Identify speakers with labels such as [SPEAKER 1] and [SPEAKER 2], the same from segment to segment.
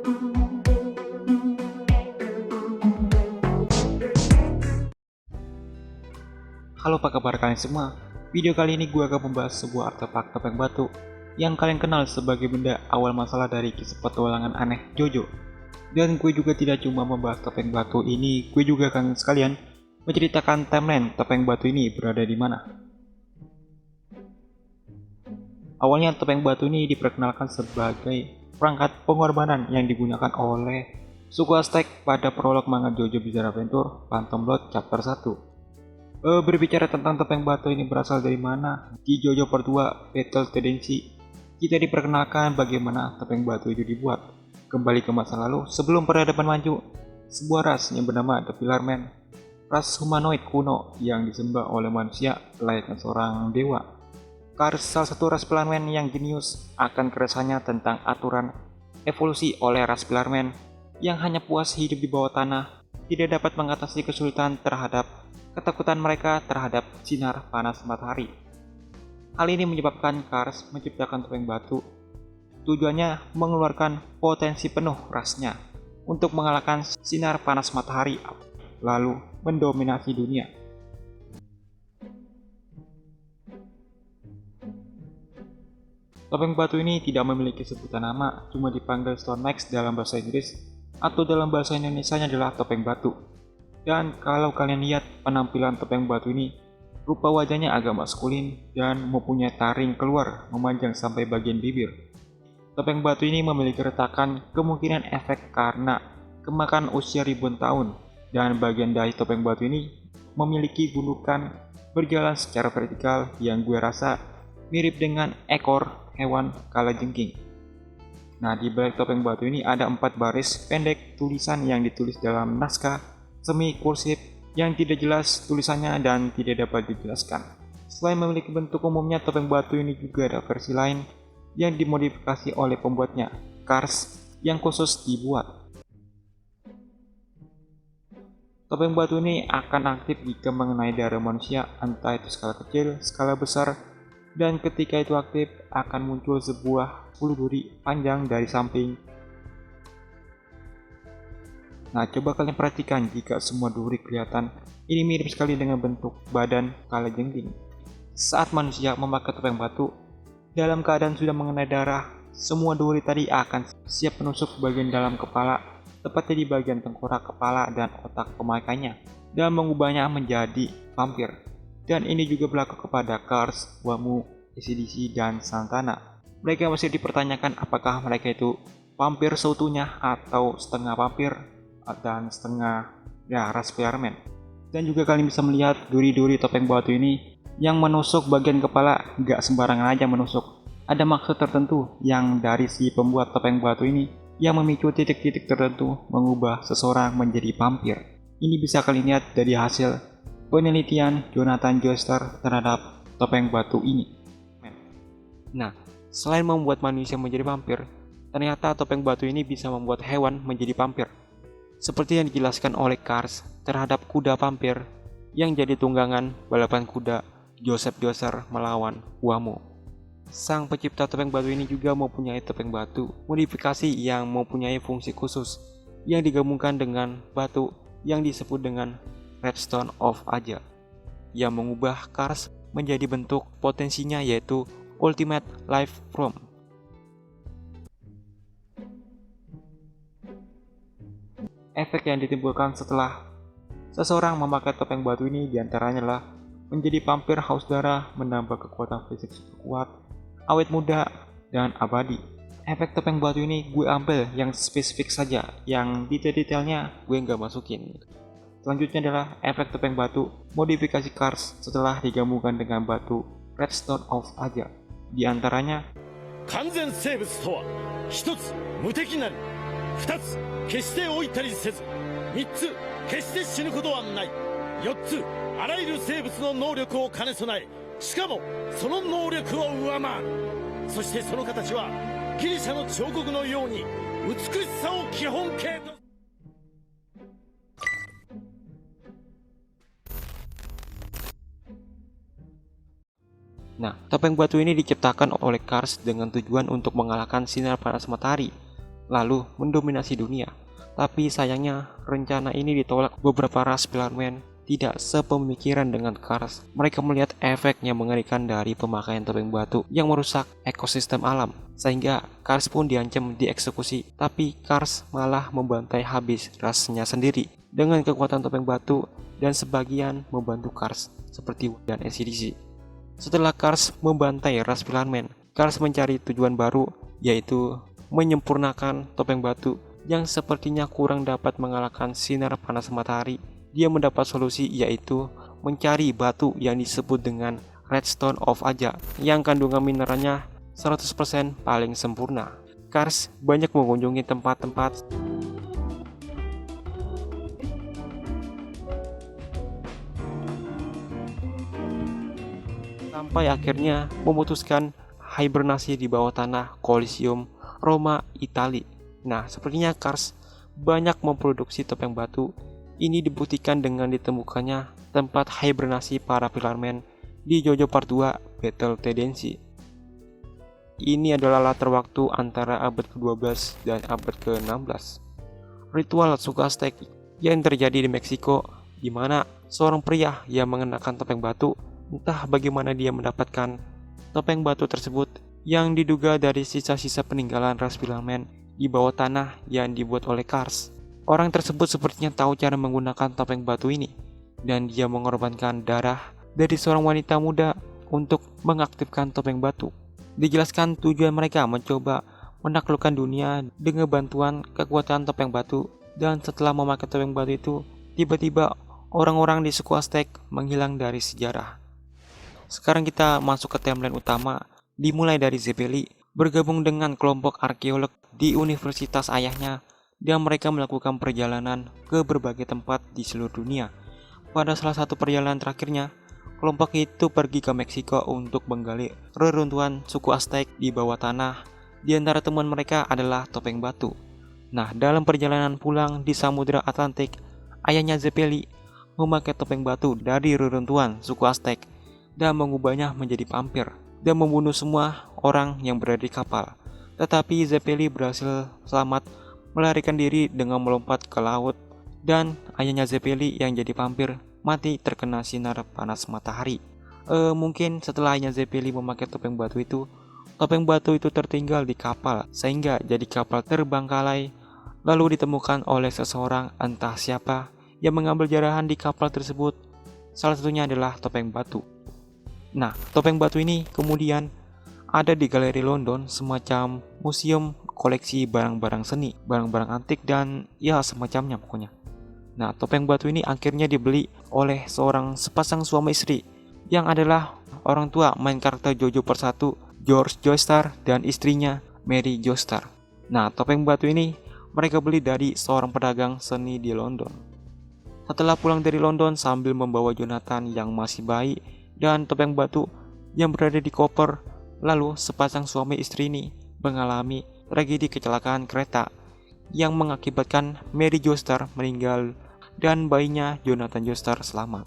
[SPEAKER 1] Halo, apa kabar kalian semua? Video kali ini gue akan membahas sebuah artefak topeng batu yang kalian kenal sebagai benda awal masalah dari kisah petualangan aneh JoJo. Dan gue juga tidak cuma membahas topeng batu ini, gue juga akan sekalian menceritakan timeline topeng batu ini berada di mana. Awalnya topeng batu ini diperkenalkan sebagai perangkat pengorbanan yang digunakan oleh suku Aztec pada prolog manga JoJo Bizarre Adventure Phantom Blood Chapter 1. Berbicara tentang topeng batu ini berasal dari mana, di JoJo Part 2 Battle Tendency kita diperkenalkan bagaimana topeng batu itu dibuat. Kembali ke masa lalu, sebelum peradaban maju, sebuah ras yang bernama The Pillar Man, ras humanoid kuno yang disembah oleh manusia layaknya seorang dewa. Kars, salah satu ras Pillar Man yang jenius, akan keresahannya tentang aturan evolusi oleh ras Pillar Man yang hanya puas hidup di bawah tanah, tidak dapat mengatasi kesulitan terhadap ketakutan mereka terhadap sinar panas matahari. Hal ini menyebabkan Kars menciptakan topeng batu. Tujuannya mengeluarkan potensi penuh rasnya untuk mengalahkan sinar panas matahari, lalu mendominasi dunia. Topeng batu ini tidak memiliki sebutan nama, cuma dipanggil Stone Max dalam bahasa Inggris, atau dalam bahasa Indonesianya adalah topeng batu. Dan kalau kalian lihat penampilan topeng batu ini, rupa wajahnya agak maskulin dan mempunyai taring keluar memanjang sampai bagian bibir. Topeng batu ini memiliki retakan kemungkinan efek karena kemakan usia ribuan tahun, dan bagian dahi topeng batu ini memiliki gundukan berjalan secara vertikal yang gue rasa mirip dengan ekor hewan kalajengking. Nah, di balik topeng batu ini ada 4 baris pendek tulisan yang ditulis dalam naskah semi kursif yang tidak jelas tulisannya dan tidak dapat dijelaskan. Selain memiliki bentuk umumnya, topeng batu ini juga ada versi lain yang dimodifikasi oleh pembuatnya, Kars, yang khusus dibuat. Topeng batu ini akan aktif jika mengenai darah manusia, entah itu skala kecil, skala besar, dan ketika itu aktif akan muncul sebuah bulu duri panjang dari samping. Nah, coba kalian perhatikan jika semua duri kelihatan, ini mirip sekali dengan bentuk badan kalajengking. Saat manusia memakai topeng batu, dalam keadaan sudah mengenai darah, semua duri tadi akan siap menusuk bagian dalam kepala, tepatnya di bagian tengkorak kepala dan otak pemakainya, dan mengubahnya menjadi vampir. Dan ini juga berlaku kepada Kars, Wamu, ACDC, dan Santana. Mereka masih dipertanyakan apakah mereka itu vampir seutuhnya atau setengah vampir dan setengah ras Pillar Man. Dan juga kalian bisa melihat duri-duri topeng batu ini yang menusuk bagian kepala gak sembarangan aja menusuk. Ada maksud tertentu yang dari si pembuat topeng batu ini yang memicu titik-titik tertentu mengubah seseorang menjadi vampir. Ini bisa kalian lihat dari hasil penelitian Jonathan Joestar terhadap topeng batu ini. Nah, selain membuat manusia menjadi vampir, ternyata topeng batu ini bisa membuat hewan menjadi vampir. Seperti yang dijelaskan oleh Kars terhadap kuda vampir yang jadi tunggangan balapan kuda Joseph Joestar melawan Wamo. Sang pencipta topeng batu ini juga mempunyai topeng batu modifikasi yang mempunyai fungsi khusus yang digabungkan dengan batu yang disebut dengan Redstone of Aja, yang mengubah Kars menjadi bentuk potensinya yaitu Ultimate Life Form. Efek yang ditimbulkan setelah seseorang memakai topeng batu ini diantaranya adalah menjadi vampir haus darah, menambah kekuatan fisik super kuat, awet muda, dan abadi. Efek topeng batu ini gue ambil yang spesifik saja, yang detail-detailnya gue nggak masukin. Selanjutnya adalah efek topeng batu modifikasi Kars setelah digabungkan dengan batu Redstone of Aja. Di antaranya
[SPEAKER 2] 完全生物とは1つ無敵なり2つ決して老いたりせず3つ決して死ぬことはない4つあらゆる生物の能力を兼ね備えしかもその能力を上回るそしてその形はギリシャの彫刻のように美しさを基本形と
[SPEAKER 1] Nah, topeng batu ini diciptakan oleh Kars dengan tujuan untuk mengalahkan sinar panas matahari. lalu mendominasi dunia. Tapi sayangnya rencana ini ditolak beberapa ras Pilarmen tidak sepemikiran dengan Kars. Mereka melihat efek yang mengerikan dari pemakaian topeng batu yang merusak ekosistem alam, sehingga Kars pun diancam dieksekusi. Tapi Kars malah membantai habis rasnya sendiri dengan kekuatan topeng batu, dan sebagian membantu Kars seperti Wood dan AC/DC. Setelah Kars membantai ras Pilarmen, Kars mencari tujuan baru, yaitu menyempurnakan topeng batu yang sepertinya kurang dapat mengalahkan sinar panas matahari. Dia mendapat solusi, yaitu mencari batu yang disebut dengan Redstone of Aja yang kandungan mineralnya 100% paling sempurna. Kars banyak mengunjungi tempat-tempat sampai akhirnya memutuskan hibernasi di bawah tanah Colosseum Roma, Italia. Nah, sepertinya Kars banyak memproduksi topeng batu. Ini dibuktikan dengan ditemukannya tempat hibernasi para Pilarmen di JoJo Part 2 Battle Tendency. Ini adalah latar waktu antara abad ke-12 dan abad ke-16. Ritual suku Aztec yang terjadi di Meksiko, di mana seorang pria yang mengenakan topeng batu, entah bagaimana dia mendapatkan topeng batu tersebut yang diduga dari sisa-sisa peninggalan ras Pilarmen di bawah tanah yang dibuat oleh Kars. Orang tersebut sepertinya tahu cara menggunakan topeng batu ini, dan dia mengorbankan darah dari seorang wanita muda untuk mengaktifkan topeng batu. Dijelaskan tujuan mereka mencoba menaklukkan dunia dengan bantuan kekuatan topeng batu, dan setelah memakai topeng batu itu, tiba-tiba orang-orang di suku Aztec menghilang dari sejarah. Sekarang kita masuk ke timeline utama, dimulai dari Zeppeli bergabung dengan kelompok arkeolog di universitas ayahnya, dan mereka melakukan perjalanan ke berbagai tempat di seluruh dunia. Pada salah satu perjalanan terakhirnya, kelompok itu pergi ke Meksiko untuk menggali reruntuhan suku Aztec di bawah tanah. Di antara teman mereka adalah topeng batu. Nah, dalam perjalanan pulang di Samudra Atlantik, ayahnya Zeppeli memakai topeng batu dari reruntuhan suku Aztec dan mengubahnya menjadi vampir dan membunuh semua orang yang berada di kapal. Tetapi Zeppeli berhasil selamat melarikan diri dengan melompat ke laut, dan ayahnya Zeppeli yang jadi vampir mati terkena sinar panas matahari. Mungkin setelah ayahnya Zeppeli memakai topeng batu itu tertinggal di kapal sehingga jadi kapal terbengkalai, lalu ditemukan oleh seseorang entah siapa yang mengambil jarahan di kapal tersebut. Salah satunya adalah topeng batu. Nah, topeng batu ini kemudian ada di galeri London, semacam museum koleksi barang-barang seni, barang-barang antik, dan ya semacamnya pokoknya. Nah, topeng batu ini akhirnya dibeli oleh sepasang suami istri yang adalah orang tua main karakter JoJo Part 1, George Joestar, dan istrinya Mary Joestar. Nah, topeng batu ini mereka beli dari seorang pedagang seni di London. Setelah pulang dari London sambil membawa Jonathan yang masih bayi dan topeng batu yang berada di koper, lalu sepasang suami istri ini mengalami tragedi kecelakaan kereta yang mengakibatkan Mary Joestar meninggal dan bayinya Jonathan Joestar selamat.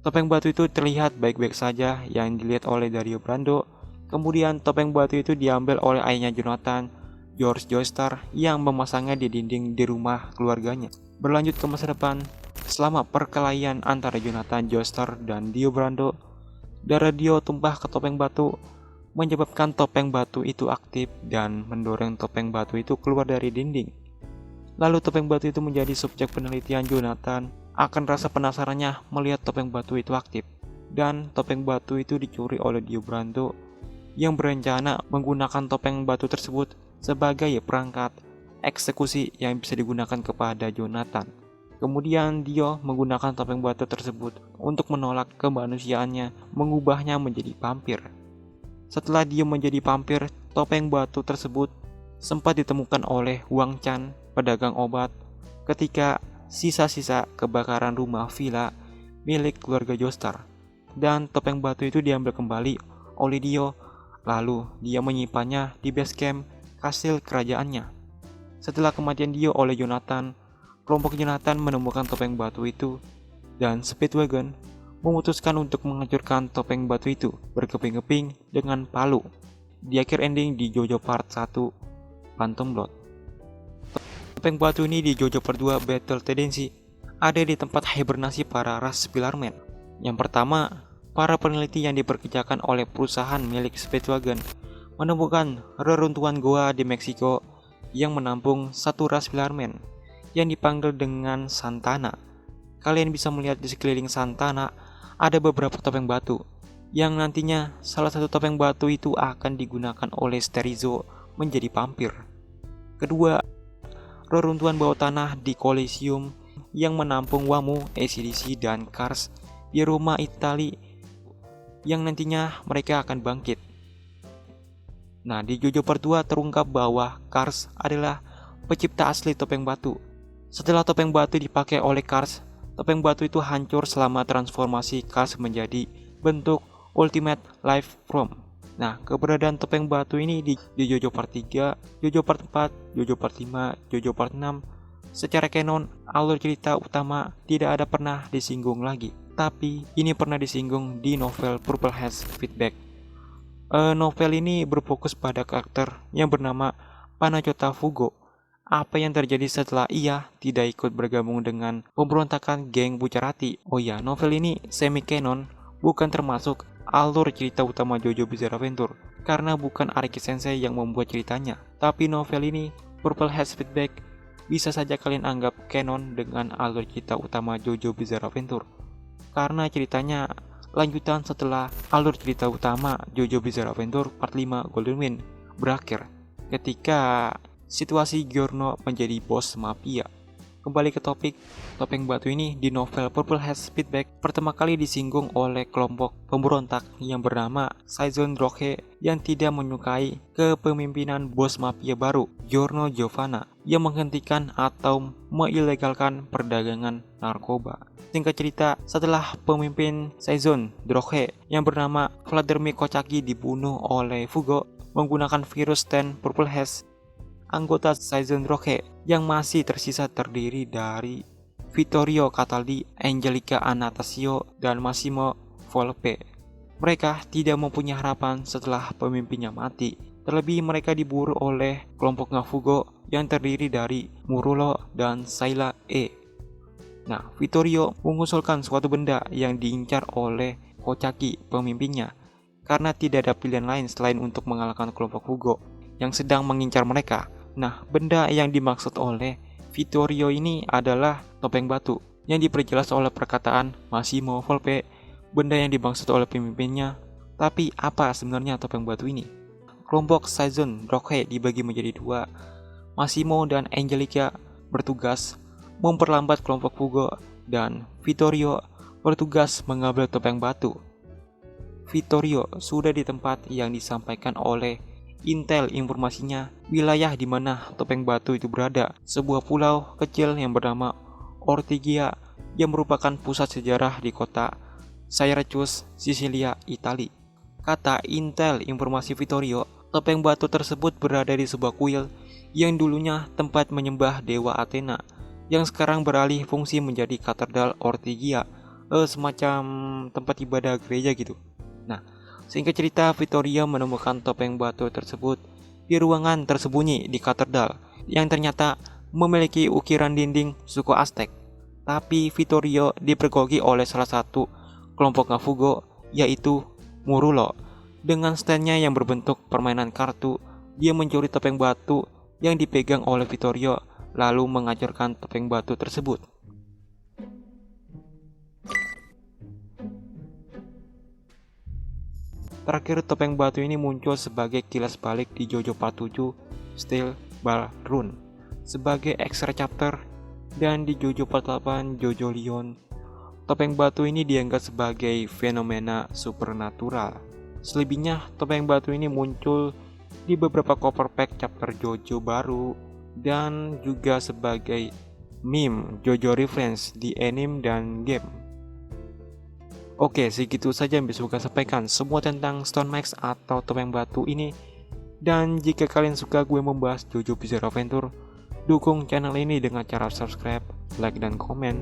[SPEAKER 1] Topeng batu itu terlihat baik-baik saja yang dilihat oleh Dario Brando. Kemudian topeng batu itu diambil oleh ayahnya Jonathan, George Joestar, yang memasangnya di dinding di rumah keluarganya. Berlanjut ke masa depan, selama perkelahian antara Jonathan Joestar dan Dio Brando, darah Dio tumpah ke topeng batu, menyebabkan topeng batu itu aktif dan mendorong topeng batu itu keluar dari dinding. Lalu topeng batu itu menjadi subjek penelitian Jonathan akan rasa penasarannya melihat topeng batu itu aktif, dan topeng batu itu dicuri oleh Dio Brando yang berencana menggunakan topeng batu tersebut sebagai perangkat eksekusi yang bisa digunakan kepada Jonathan. Kemudian Dio menggunakan topeng batu tersebut untuk menolak kemanusiaannya, mengubahnya menjadi vampir. Setelah Dio menjadi vampir, topeng batu tersebut sempat ditemukan oleh Wang Chan, pedagang obat, ketika sisa-sisa kebakaran rumah villa milik keluarga Joestar. Dan topeng batu itu diambil kembali oleh Dio, lalu dia menyimpannya di base camp kastil kerajaannya. Setelah kematian Dio oleh Jonathan, kelompok Jonathan menemukan topeng batu itu, dan Speedwagon memutuskan untuk menghancurkan topeng batu itu berkeping-keping dengan palu di akhir ending di JoJo Part 1 Phantom Blood. topeng batu ini di JoJo Part 2 Battle Tendency ada di tempat hibernasi para ras Spillerman. Yang pertama, para peneliti yang diperkerjakan oleh perusahaan milik Speedwagon menemukan reruntuhan goa di Meksiko yang menampung satu ras Spillerman yang dipanggil dengan Santana. Kalian bisa melihat di sekeliling Santana ada beberapa topeng batu, yang nantinya salah satu topeng batu itu akan digunakan oleh Sterizo menjadi vampir. Kedua, reruntuhan bawah tanah di Coliseum yang menampung Wamu, AC/DC, dan Cars di Roma, Italia, yang nantinya mereka akan bangkit. Nah, di JoJo Part 2 terungkap bahwa Cars adalah pencipta asli topeng batu. Setelah topeng batu dipakai oleh Cars, topeng batu itu hancur selama transformasi Cars menjadi bentuk Ultimate Life Form. Nah, keberadaan topeng batu ini di JoJo Part 3, JoJo Part 4, JoJo Part 5, JoJo Part 6 secara canon alur cerita utama tidak ada pernah disinggung lagi. Tapi ini pernah disinggung di novel Purple Haze Feedback. Novel ini berfokus pada karakter yang bernama Panagiotta Fugo. Apa yang terjadi setelah ia tidak ikut bergabung dengan pemberontakan geng Bucciarati. Oh ya, novel ini semi-canon, bukan termasuk alur cerita utama JoJo Bizarre Adventure, karena bukan Araki Sensei yang membuat ceritanya. Tapi novel ini, Purple Haze Feedback, bisa saja kalian anggap canon dengan alur cerita utama JoJo Bizarre Adventure, karena ceritanya lanjutan setelah alur cerita utama JoJo Bizarre Adventure Part 5 Golden Wind berakhir ketika situasi Giorno menjadi bos mafia. Kembali ke topik, topeng batu ini di novel Purple Haze Feedback pertama kali disinggung oleh kelompok pemberontak yang bernama Saison Droge yang tidak menyukai kepemimpinan bos mafia baru, Giorno Giovanna, yang menghentikan atau mengilegalkan perdagangan narkoba. Singkat cerita, setelah pemimpin Saison Droge yang bernama Vladimir Kocaki dibunuh oleh Fugo menggunakan virus Ten Purple Haze, anggota Saison Droge yang masih tersisa terdiri dari Vittorio Cataldi, Angelica Anastacio, dan Massimo Volpe. Mereka tidak mempunyai harapan setelah pemimpinnya mati. Terlebih mereka diburu oleh kelompok Fugo yang terdiri dari Murulo dan Saila E. Nah, Vittorio mengusulkan suatu benda yang diincar oleh Kocaki, pemimpinnya, karena tidak ada pilihan lain selain untuk mengalahkan kelompok Fugo yang sedang mengincar mereka. Nah, benda yang dimaksud oleh Vittorio ini adalah topeng batu yang diperjelas oleh perkataan Massimo Volpe, benda yang dimaksud oleh pemimpinnya. Tapi apa sebenarnya topeng batu ini? Kelompok Saison Droge dibagi menjadi dua. Massimo dan Angelica bertugas memperlambat kelompok Fugo dan Vittorio bertugas mengambil topeng batu. Vittorio sudah di tempat yang disampaikan oleh intel informasinya wilayah di mana topeng batu itu berada, sebuah pulau kecil yang bernama Ortigia yang merupakan pusat sejarah di kota Syracuse, Sisilia, Italia. Kata intel informasi Vittorio, topeng batu tersebut berada di sebuah kuil yang dulunya tempat menyembah dewa Athena, yang sekarang beralih fungsi menjadi katedral Ortigia, semacam tempat ibadah gereja gitu. Nah, singkat cerita, Vittorio menemukan topeng batu tersebut di ruangan tersembunyi di katedral yang ternyata memiliki ukiran dinding suku Aztec. Tapi Vittorio dipergoki oleh salah satu kelompok Fugo, yaitu Murulo. Dengan standnya yang berbentuk permainan kartu, dia mencuri topeng batu yang dipegang oleh Vittorio, lalu menghancurkan topeng batu tersebut. Terakhir, topeng batu ini muncul sebagai kilas balik di JoJo Part 7 Steel Ball Run sebagai extra chapter, dan di JoJo Part 8 JoJo Leon, topeng batu ini dianggap sebagai fenomena supernatural. Selebihnya, topeng batu ini muncul di beberapa cover pack chapter JoJo baru dan juga sebagai meme JoJo reference di anime dan game. Oke, segitu saja yang bisa gue sampaikan semua tentang Stone Max atau topeng batu ini. Dan jika kalian suka gue membahas JoJo Bizarre Adventure, dukung channel ini dengan cara subscribe, like, dan komen.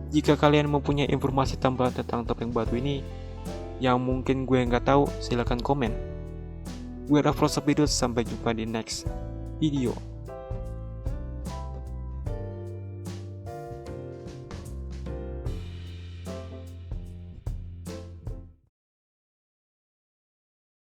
[SPEAKER 1] Jika kalian mempunyai informasi tambahan tentang topeng batu ini yang mungkin gue nggak tahu, silahkan komen. Gue Rafrosabidus, sampai jumpa di next video.